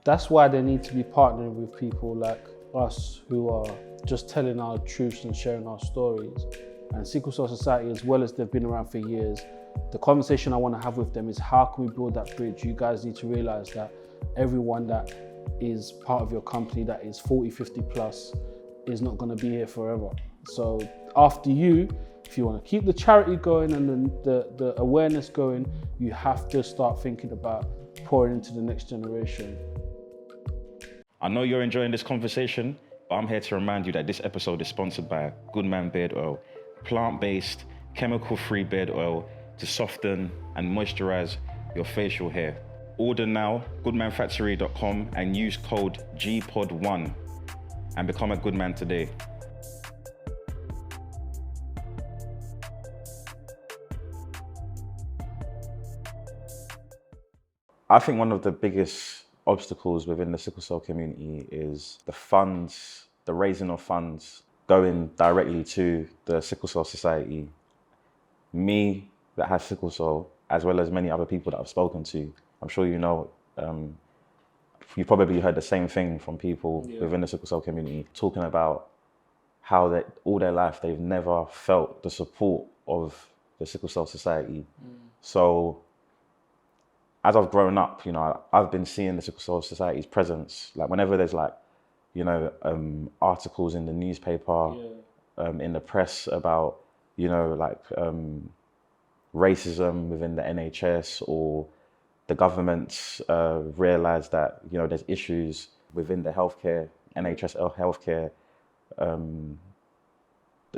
That's why they need to be partnering with people like us who are just telling our truths and sharing our stories. And Sickle Cell Society, as well as they've been around for years, the conversation I want to have with them is how can we build that bridge? You guys need to realize that everyone that is part of your company that is 40, 50 plus is not going to be here forever. So after you, if you want to keep the charity going and the awareness going, you have to start thinking about pouring into the next generation. I know you're enjoying this conversation, but I'm here to remind you that this episode is sponsored by Goodman Beard Oil, plant-based, chemical-free beard oil to soften and moisturize your facial hair. Order now, goodmanfactory.com, and use code GPOD1 and become a good man today. I think one of the biggest obstacles within the sickle cell community is the funds, the raising of funds going directly to the Sickle Cell Society. Me, that has sickle cell, as well as many other people that I've spoken to, I'm sure you know, you probably heard the same thing from people within the sickle cell community, talking about how that all their life they've never felt the support of the Sickle Cell Society. So as I've grown up, you know, I've been seeing the Sickle Cell Society's presence. Like whenever there's like, you know, articles in the newspaper, in the press about, you know, like racism within the NHS, or the government's realised that, you know, there's issues within the healthcare, NHS healthcare,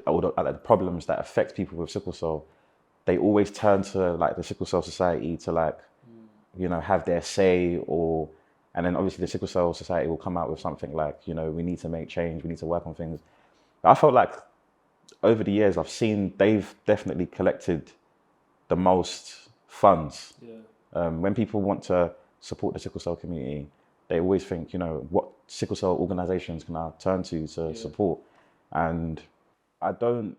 all the problems that affect people with sickle cell. They always turn to like the Sickle Cell Society to like, you know, have their say, and then obviously the Sickle Cell Society will come out with something like, you know, we need to make change, we need to work on things. I felt like over the years, I've seen they've definitely collected the most funds. When people want to support the sickle cell community, they always think, you know, what sickle cell organizations can I turn to support? And I don't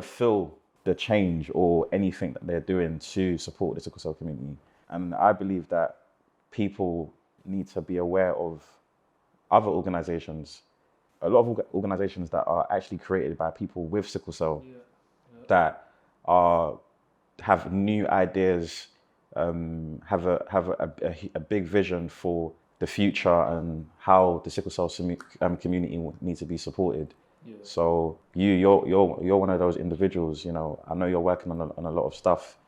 feel the change or anything that they're doing to support the sickle cell community. And I believe that people need to be aware of other organizations, a lot of organizations that are actually created by people with sickle cell, that have new ideas, have a big vision for the future and how the sickle cell community needs to be supported. So you're one of those individuals. You know, I know you're working on a lot of stuff,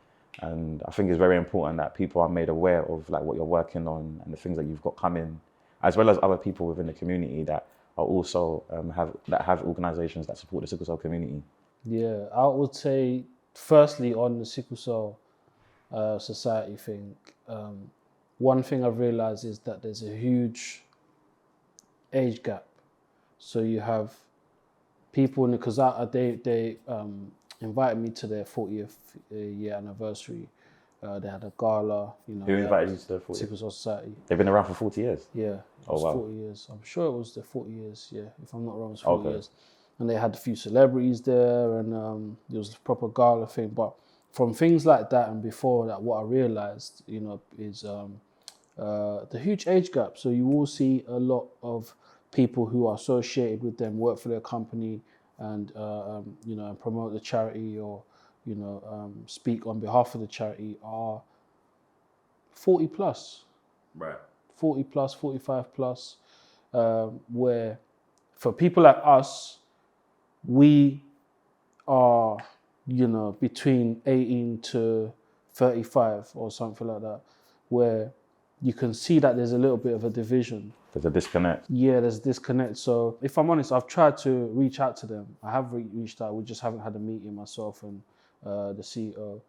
and I think it's very important that people are made aware of like what you're working on and the things that you've got coming, as well as other people within the community that are also have organizations that support the sickle cell community. Yeah, I would say firstly on the Sickle Cell Society thing, one thing I've realized is that there's a huge age gap. So you have people, because they invited me to their 40th year anniversary. They had a gala, you know. Who invited you to the 40th? Sickle Cell Society. They've been around for 40 years? Yeah, it was 40 years. I'm sure it was the 40 years, yeah. If I'm not wrong, it's 40 years. And they had a few celebrities there, and there was a proper gala thing. But from things like that and before that, what I realized, you know, is the huge age gap. So you will see a lot of people who are associated with them, work for their company, and you know, and promote the charity, or you know, speak on behalf of the charity, are 40 plus, right? 40 plus, 45 plus, where for people like us, we are, you know, between 18 to 35 or something like that, where you can see that there's a little bit of a division. There's a disconnect. Yeah, there's a disconnect. So if I'm honest, I've tried to reach out to them. I have reached out. We just haven't had a meeting, myself and the CEO,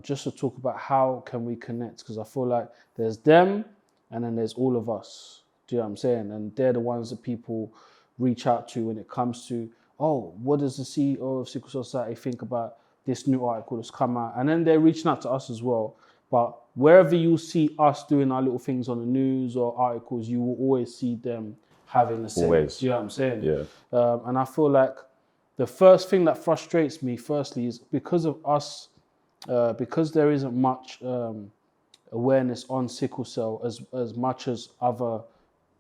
just to talk about how can we connect, because I feel like there's them and then there's all of us. Do you know what I'm saying? And they're the ones that people reach out to when it comes to, oh, what does the CEO of Sickle Cell Society think about this new article that's come out? And then they're reaching out to us as well. But wherever you see us doing our little things on the news or articles, you will always see them having the same. Always. Do you know what I'm saying? Yeah. And I feel like the first thing that frustrates me, firstly, is because of us, because there isn't much awareness on sickle cell as much as other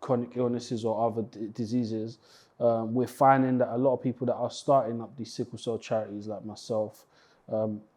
chronic illnesses or other diseases. We're finding that a lot of people that are starting up these sickle cell charities, like myself,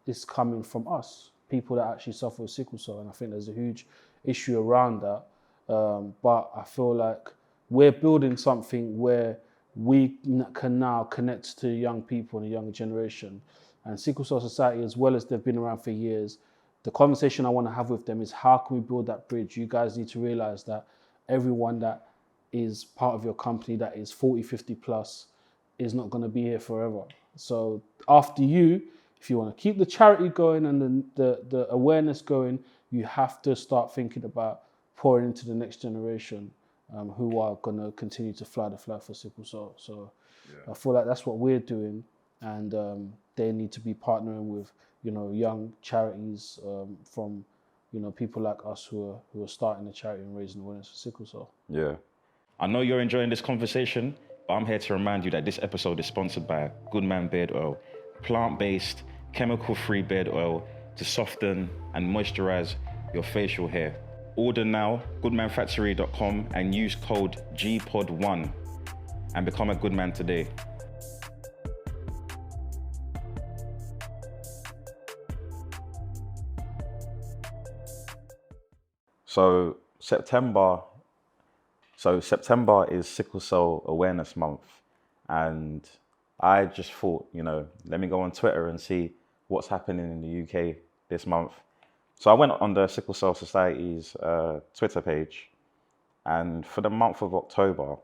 is coming from us, people that actually suffer with sickle cell. And I think there's a huge issue around that. But I feel like we're building something where we can now connect to young people and the younger generation. And Sickle Cell Society, as well as they've been around for years, the conversation I want to have with them is how can we build that bridge? You guys need to realize that everyone that is part of your company that is 40, 50 plus is not going to be here forever. So after you, if you want to keep the charity going and the awareness going, you have to start thinking about pouring into the next generation who are going to continue to fly the flag for sickle cell. So I feel like that's what we're doing, and they need to be partnering with, you know, young charities from, you know, people like us who are starting a charity and raising awareness for sickle cell. Yeah. I know you're enjoying this conversation, but I'm here to remind you that this episode is sponsored by Goodman Beard Oil, plant-based, chemical-free beard oil to soften and moisturize your facial hair. Order now, goodmanfactory.com, and use code GPOD1 and become a Goodman today. So September is Sickle Cell Awareness Month, and I just thought, you know, let me go on Twitter and see what's happening in the UK this month. So I went on the Sickle Cell Society's Twitter page, and for the month of October,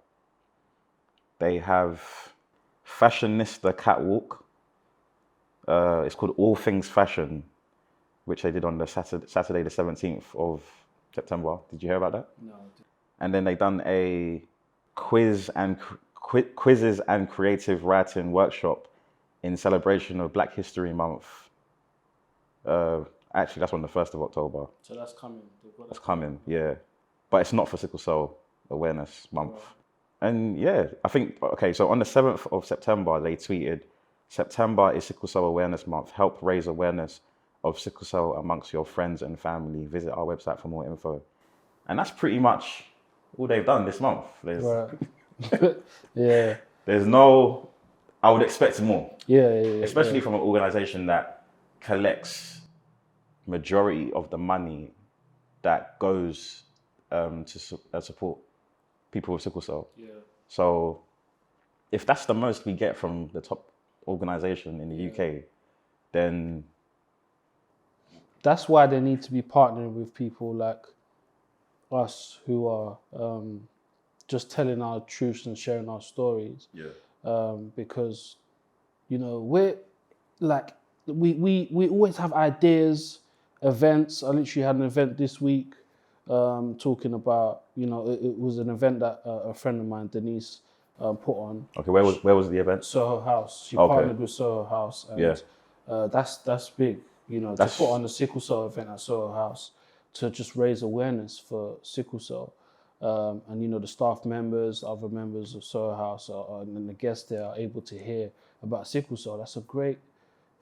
they have Fashionista Catwalk. It's called All Things Fashion, which they did on the Saturday the 17th of September. Did you hear about that? No. And then they done a quizzes and creative writing workshop in celebration of Black History Month. Actually, that's on the 1st of October. So that's coming. That's coming, yeah. But it's not for Sickle Cell Awareness Month. Right. And yeah, I think, okay, so on the 7th of September, they tweeted, September is Sickle Cell Awareness Month. Help raise awareness of sickle cell amongst your friends and family. Visit our website for more info. And that's pretty much all they've done this month. Right. Yeah. There's no, I would expect more. Yeah. Especially from an organization that collects majority of the money that goes to support people with sickle cell. Yeah. So if that's the most we get from the top organization in the UK, then that's why they need to be partnering with people like us who are just telling our truths and sharing our stories. Yeah. Because, you know, we're like, we always have ideas, events. I literally had an event this week talking about, you know, it was an event that a friend of mine, Denise, put on. Okay, where was the event? Soho House. She partnered with Soho House, and that's big. You know, to put on a sickle cell event at Soho House to just raise awareness for sickle cell. And, you know, the staff members, other members of Soho House and the guests there are able to hear about sickle cell. That's a great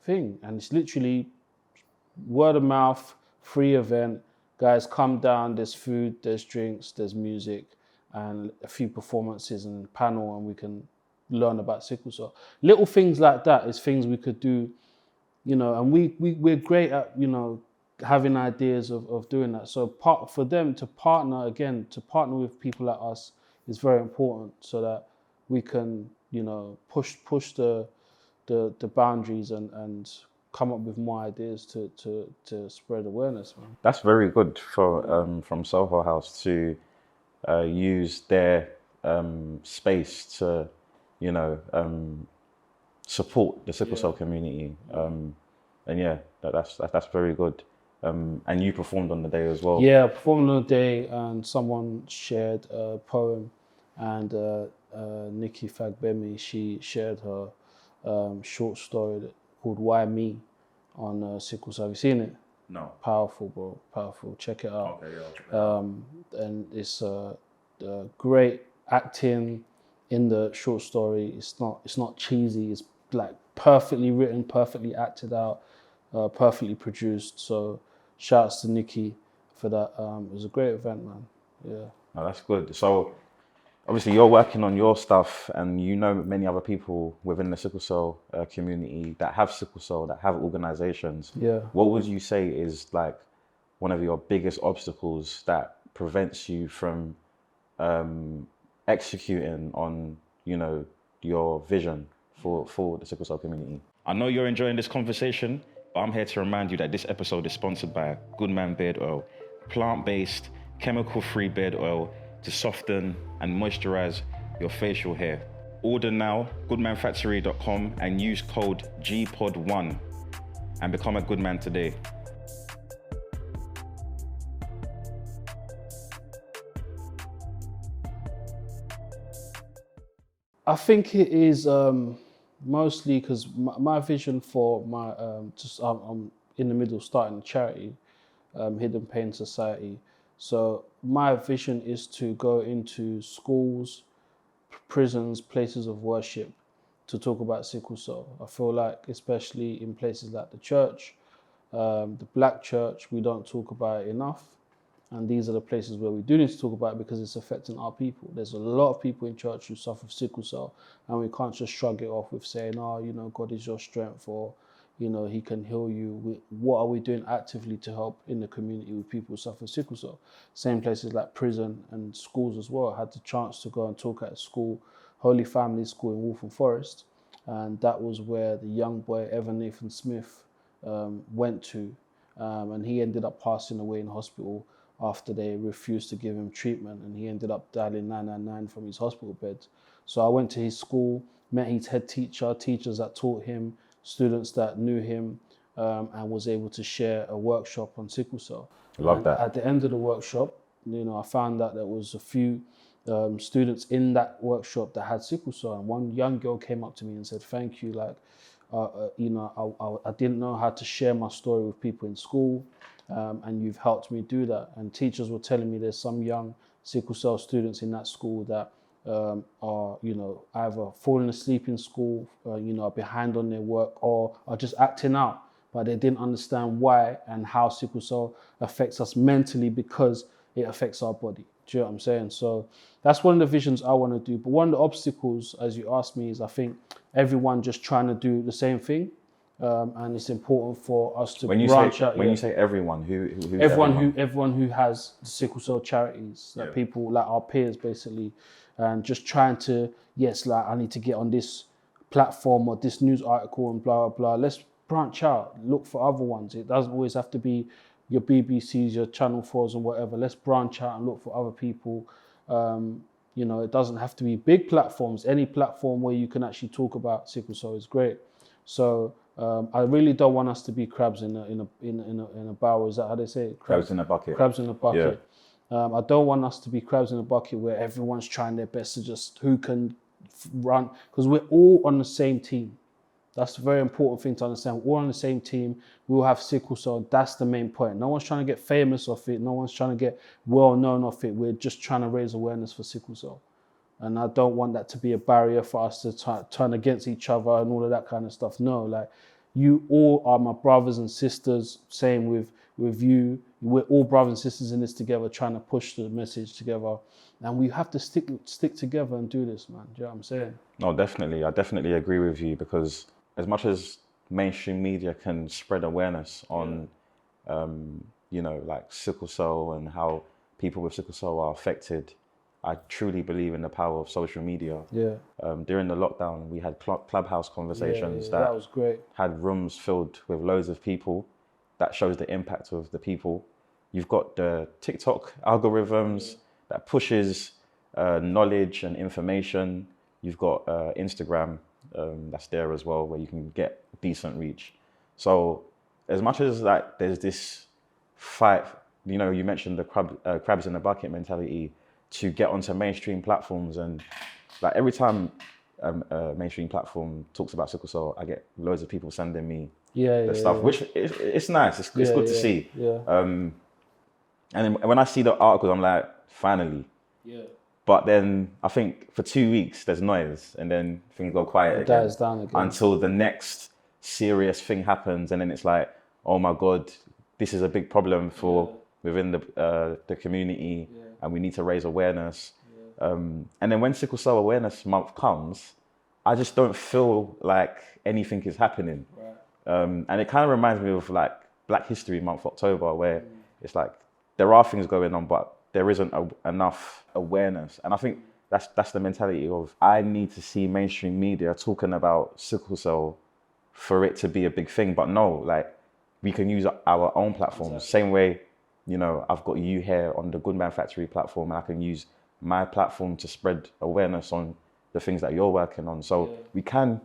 thing. And it's literally word of mouth, free event. Guys, come down, there's food, there's drinks, there's music, and a few performances and panel, and we can learn about sickle cell. Little things like that is things we could do, you know, and we're great at, you know, having ideas of doing that. So for them to partner with people like us is very important, so that we can, you know, push the boundaries and come up with more ideas to spread awareness, man. That's very good for from Soho House to use their space to, you know, support the sickle cell community. And yeah, that's very good. And you performed on the day as well. Yeah, I performed on the day, and someone shared a poem, and Nikki Fagbemi, she shared her short story called "Why Me" on sickle cell. Have you seen it? No. Powerful, bro. Powerful. Check it out. Okay, yeah. And it's great acting in the short story. It's not cheesy. It's like perfectly written, perfectly acted out, perfectly produced. So shouts to Nikki for that. It was a great event, man. Yeah. No, that's good. So obviously you're working on your stuff, and you know many other people within the sickle cell community that have sickle cell, that have organizations. Yeah. What would you say is like one of your biggest obstacles that prevents you from executing on, you know, your vision for the sickle cell community? I know you're enjoying this conversation, but I'm here to remind you that this episode is sponsored by Goodman Beard Oil, plant-based, chemical-free beard oil to soften and moisturize your facial hair. Order now, goodmanfactory.com, and use code GPOD1 and become a Goodman today. I think it is mostly because my vision for my I'm in the middle of starting a charity, Hidden Pain Society. So my vision is to go into schools, prisons, places of worship to talk about sickle cell. I feel like, especially in places like the church, the black church, we don't talk about it enough. And these are the places where we do need to talk about it because it's affecting our people. There's a lot of people in church who suffer sickle cell, and we can't just shrug it off with saying, oh, you know, God is your strength, or, you know, he can heal you. What are we doing actively to help in the community with people who suffer sickle cell? Same places like prison and schools as well. I had the chance to go and talk at a school, Holy Family School in Waltham Forest, and that was where the young boy, Evan Nathan Smith, went to, and he ended up passing away in hospital after they refused to give him treatment, and he ended up dialing 999 from his hospital bed. So I went to his school, met his head teacher, teachers that taught him, students that knew him, and was able to share a workshop on sickle cell. Love that. At the end of the workshop, you know, I found that there was a few students in that workshop that had sickle cell, and one young girl came up to me and said, thank you, like, you know, I didn't know how to share my story with people in school, and you've helped me do that. And teachers were telling me there's some young sickle cell students in that school that are, you know, either falling asleep in school, you know, are behind on their work, or are just acting out, but they didn't understand why and how sickle cell affects us mentally because it affects our body. Do you know what I'm saying? So that's one of the visions I want to do. But one of the obstacles, as you asked me, is I think everyone just trying to do the same thing. And it's important for us to branch out. When you say everyone, who's everyone who has sickle cell charities, like people like our peers, basically, and just trying to, yes, like I need to get on this platform or this news article and blah blah blah. Let's branch out, look for other ones. It doesn't always have to be your BBCs, your Channel 4s and whatever. Let's branch out and look for other people. You know, it doesn't have to be big platforms. Any platform where you can actually talk about sickle cell is great. So I really don't want us to be crabs in a barrel. Is that how they say it? Crabs in a bucket. Crabs in a bucket. Yeah. I don't want us to be crabs in a bucket where everyone's trying their best to just who can run, because we're all on the same team. That's a very important thing to understand. We're all on the same team. We all have sickle cell. That's the main point. No one's trying to get famous off it. No one's trying to get well known off it. We're just trying to raise awareness for sickle cell. And I don't want that to be a barrier for us to turn against each other and all of that kind of stuff. No, like, you all are my brothers and sisters. Same with you. We're all brothers and sisters in this together, trying to push the message together. And we have to stick together and do this, man. Do you know what I'm saying? No, definitely. I definitely agree with you, because as much as mainstream media can spread awareness on, you know, like sickle cell and how people with sickle cell are affected, I truly believe in the power of social media. Yeah. During the lockdown, we had clubhouse conversations that was great. Had rooms filled with loads of people. That shows the impact of the people. You've got the TikTok algorithms that pushes knowledge and information. You've got Instagram that's there as well, where you can get decent reach. So as much as like there's this fight, you know, you mentioned the crabs in the bucket mentality to get onto mainstream platforms, and like every time a mainstream platform talks about sickle cell, I get loads of people sending me stuff, which it's nice. It's good to see. Yeah. And then when I see the articles, I'm like, finally. Yeah. But then I think for 2 weeks there's noise, and then things go quiet It dies down again until the next serious thing happens, and then it's like, oh my God, this is a big problem for within the community, Yeah. and we need to raise awareness. And then when Sickle Cell Awareness Month comes, I just don't feel like anything is happening. Right. And it kind of reminds me of like Black History Month, October, where it's like there are things going on, but there isn't enough awareness. And I think that's the mentality of, I need to see mainstream media talking about sickle cell for it to be a big thing. But no, like, we can use our own platforms. Exactly. Same way, you know, I've got you here on the Goodman Factory platform, and I can use my platform to spread awareness on the things that you're working on. So we can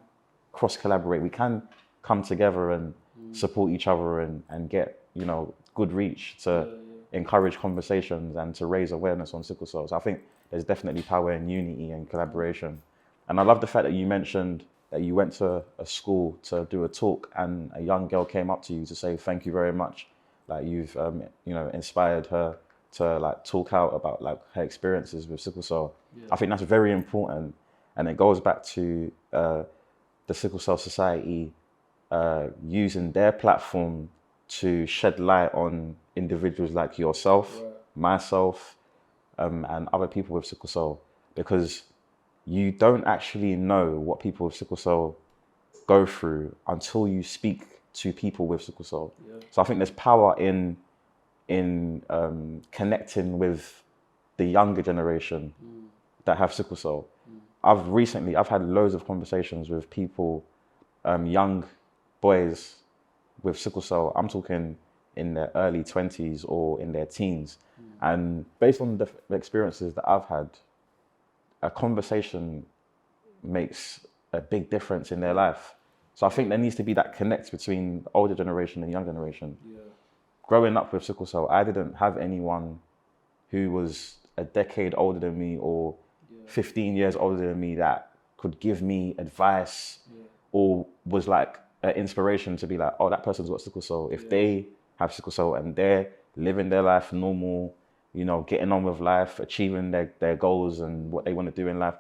cross collaborate, we can come together and support each other and get, you know, good reach to encourage conversations and to raise awareness on sickle cell. So I think there's definitely power in unity and collaboration. And I love the fact that you mentioned that you went to a school to do a talk and a young girl came up to you to say thank you very much. Like, you've you know, inspired her to like talk out about like her experiences with sickle cell. I think that's very important, and it goes back to the Sickle Cell Society using their platform to shed light on individuals like yourself, myself, and other people with sickle cell, because you don't actually know what people with sickle cell go through until you speak to people with sickle cell. So I think there's power in connecting with the younger generation that have sickle cell. I've had loads of conversations with people, young boys with sickle cell. I'm talking in their early 20s or in their teens. And based on the experiences that I've had, a conversation makes a big difference in their life. So I think there needs to be that connect between the older generation and younger generation. Growing up with sickle cell, I didn't have anyone who was a decade older than me or 15 years older than me that could give me advice or was like an inspiration to be like, oh, that person's got sickle cell. If they have sickle cell and they're living their life normal, you know, getting on with life, achieving their goals and what they want to do in life,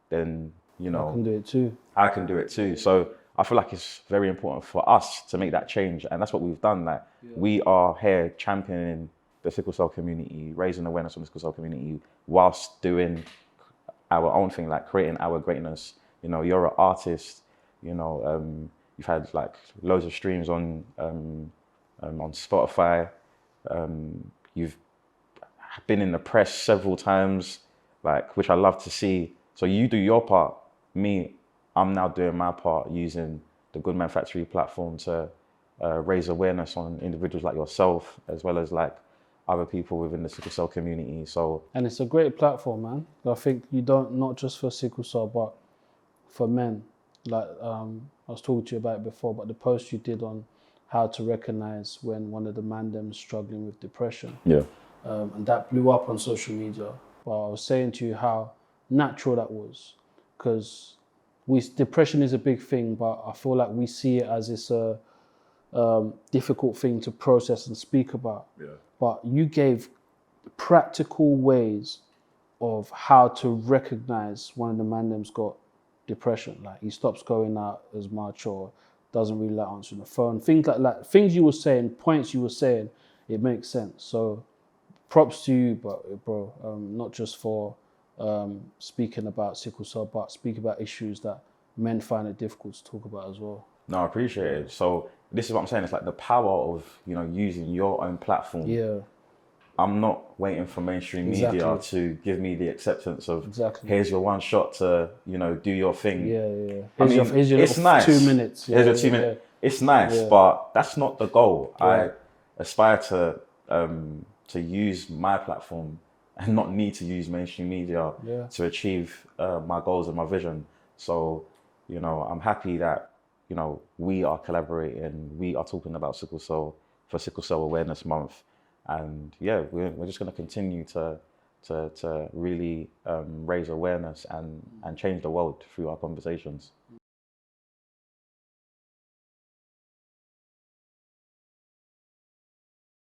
then, you know, I can do it too. I can do it too. So I feel like it's very important for us to make that change. And that's what we've done. Like, we are here championing the sickle cell community, raising awareness on the sickle cell community, whilst doing our own thing, like creating our greatness. You know, you're an artist, you know, you've had like loads of streams on Spotify. You've been in the press several times, like, which I love to see. So you do your part. Me, I'm now doing my part using the Goodman Factory platform to raise awareness on individuals like yourself, as well as like other people within the sickle cell community. So, And it's a great platform, man. I think you don't, not just for sickle cell, but for men. Like, I was talking to you about it before, but the post you did on how to recognize when one of the mandem's struggling with depression. And that blew up on social media. But I was saying to you how natural that was, because depression is a big thing, but I feel like we see it as it's a difficult thing to process and speak about. But you gave practical ways of how to recognize one of the mandem's got depression. Like, he stops going out as much or doesn't really like answering the phone. Things like that. Things you were saying, points you were saying, it makes sense. So props to you, bro. Not just for speaking about sickle cell, but speaking about issues that men find it difficult to talk about as well. no, I appreciate it. So this is what I'm saying. It's like the power of, you know, using your own platform. I'm not waiting for mainstream media to give me the acceptance of, here's your one shot to, you know, do your thing. Here's your it's nice. 2 minutes. Here's your 2 minutes. It's nice, but that's not the goal. I aspire to use my platform and not need to use mainstream media to achieve my goals and my vision. So, you know, I'm happy that, you know, we are collaborating, we are talking about sickle cell for Sickle Cell Awareness Month. And yeah, we're just going to continue to really raise awareness and change the world through our conversations.